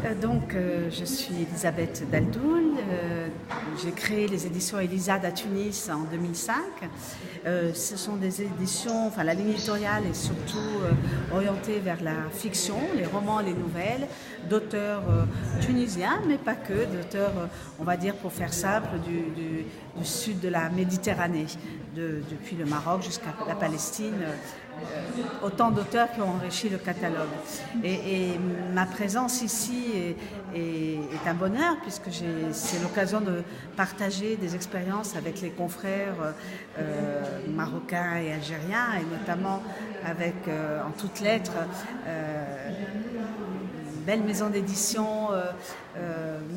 Je suis Elisabeth Daldoul. J'ai créé les éditions Elisade à Tunis en 2005. Ce sont des éditions, la ligne éditoriale est surtout orientée vers la fiction, les romans, les nouvelles, d'auteurs tunisiens, mais pas que, d'auteurs, on va dire pour faire simple, du sud de la Méditerranée, depuis le Maroc jusqu'à la Palestine. Autant d'auteurs qui ont enrichi le catalogue. Et ma présence ici est un bonheur puisque c'est l'occasion de partager des expériences avec les confrères marocains et algériens, et notamment avec, en toutes lettres, une belle maison d'édition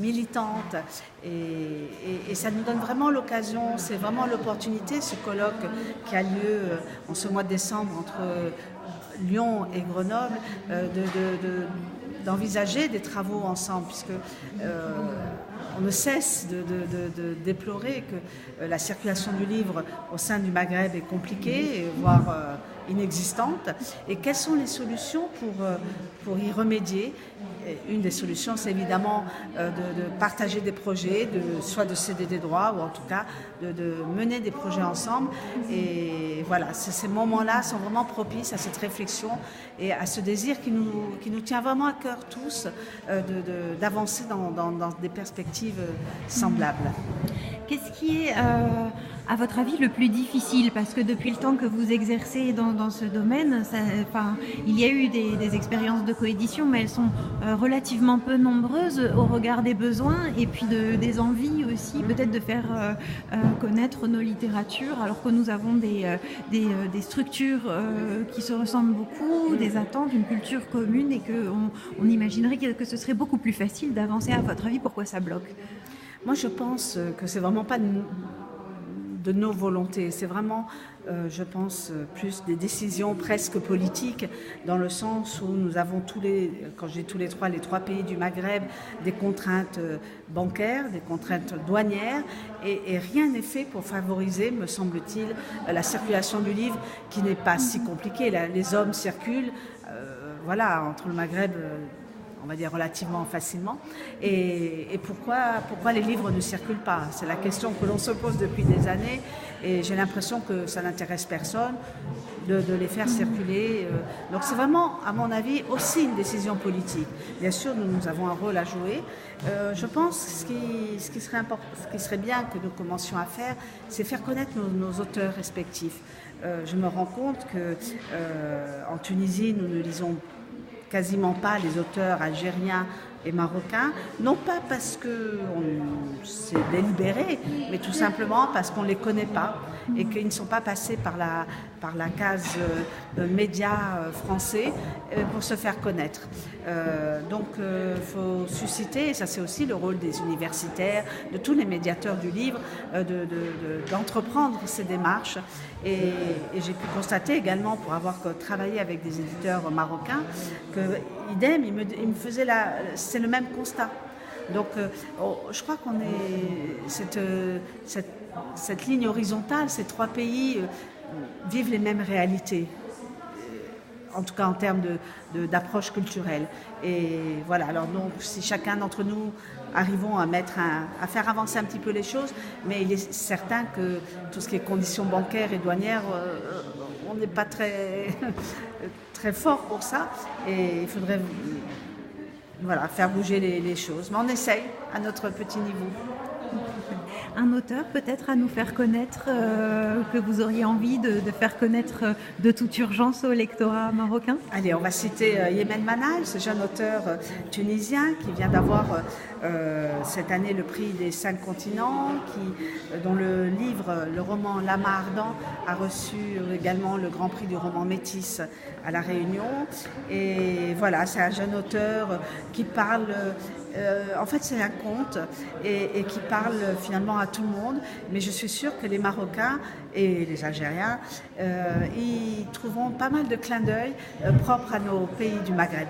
militante. Et ça nous donne vraiment l'occasion, c'est vraiment l'opportunité, ce colloque qui a lieu en ce mois de décembre entre Lyon et Grenoble, d'envisager des travaux ensemble, puisque on ne cesse de déplorer que la circulation du livre au sein du Maghreb est compliquée, voire inexistante. Et quelles sont les solutions pour y remédier? Une des solutions, c'est évidemment de partager des projets, soit de céder des droits, ou en tout cas de mener des projets ensemble. Et voilà, ces moments-là sont vraiment propices à cette réflexion et à ce désir qui nous tient vraiment à cœur tous, d'avancer dans des perspectives semblables. Qu'est-ce qui est, à votre avis, le plus difficile? Parce que depuis le temps que vous exercez dans ce domaine, il y a eu des expériences de coédition, mais elles sont relativement peu nombreuses au regard des besoins et puis des envies aussi, peut-être de faire connaître nos littératures, alors que nous avons des structures qui se ressemblent beaucoup, des attentes, une culture commune, et qu'on imaginerait que ce serait beaucoup plus facile d'avancer. À votre avis, pourquoi ça bloque? Moi, je pense que c'est vraiment pas de nos volontés, c'est vraiment, je pense, plus des décisions presque politiques, dans le sens où nous avons quand je dis les trois pays du Maghreb, des contraintes bancaires, des contraintes douanières, et rien n'est fait pour favoriser, me semble-t-il, la circulation du livre, qui n'est pas si compliquée. Les hommes circulent, entre le Maghreb, on va dire relativement facilement. Et pourquoi les livres ne circulent pas? C'est la question que l'on se pose depuis des années, et j'ai l'impression que ça n'intéresse personne de les faire circuler. Donc c'est vraiment, à mon avis, aussi une décision politique. Bien sûr, nous avons un rôle à jouer. Je pense que ce qui serait bien que nous commencions à faire, c'est faire connaître nos auteurs respectifs. Je me rends compte qu'en Tunisie, nous ne lisons quasiment pas les auteurs algériens et marocains, non pas parce que c'est délibéré, mais tout simplement parce qu'on ne les connaît pas et qu'ils ne sont pas passés par la case médias français pour se faire connaître. Donc il faut susciter, et ça c'est aussi le rôle des universitaires, de tous les médiateurs du livre, d'entreprendre ces démarches. Et j'ai pu constater également, pour avoir travaillé avec des éditeurs marocains, que idem, ils me faisaient c'est le même constat. Donc je crois qu'on est cette ligne horizontale, ces trois pays vivent les mêmes réalités, en tout cas en termes d'approche culturelle. Et voilà, alors donc si chacun d'entre nous arrivons à faire avancer un petit peu les choses, mais il est certain que tout ce qui est conditions bancaires et douanières, on n'est pas très, très fort pour ça, et il faudrait faire bouger les choses. Mais on essaye à notre petit niveau. Un auteur peut-être à nous faire connaître, que vous auriez envie de faire connaître de toute urgence au lectorat marocain? Allez, on va citer Yemen Manal, ce jeune auteur tunisien qui vient d'avoir cette année le prix des 5 continents, dont le livre, le roman L'âme ardent, a reçu également le grand prix du roman métis à La Réunion. Et voilà, c'est un jeune auteur qui parle... en fait, c'est un conte et qui parle finalement à tout le monde, mais je suis sûre que les Marocains et les Algériens y trouveront pas mal de clins d'œil propres à nos pays du Maghreb.